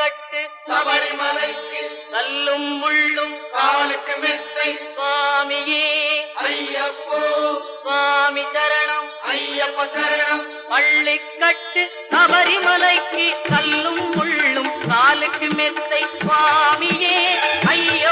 பள்ளிக்கட்டு சபரிமலைக்கு கல்லும் முள்ளும் காலுக்கு மெத்தை சுவாமியே ஐயப்போ சுவாமி சரணம் ஐயப்ப சரணம் பள்ளிக்கட்டு சபரிமலைக்கு கல்லும் முள்ளும் காலுக்கு மெத்தை சுவாமியே ஐயப்போ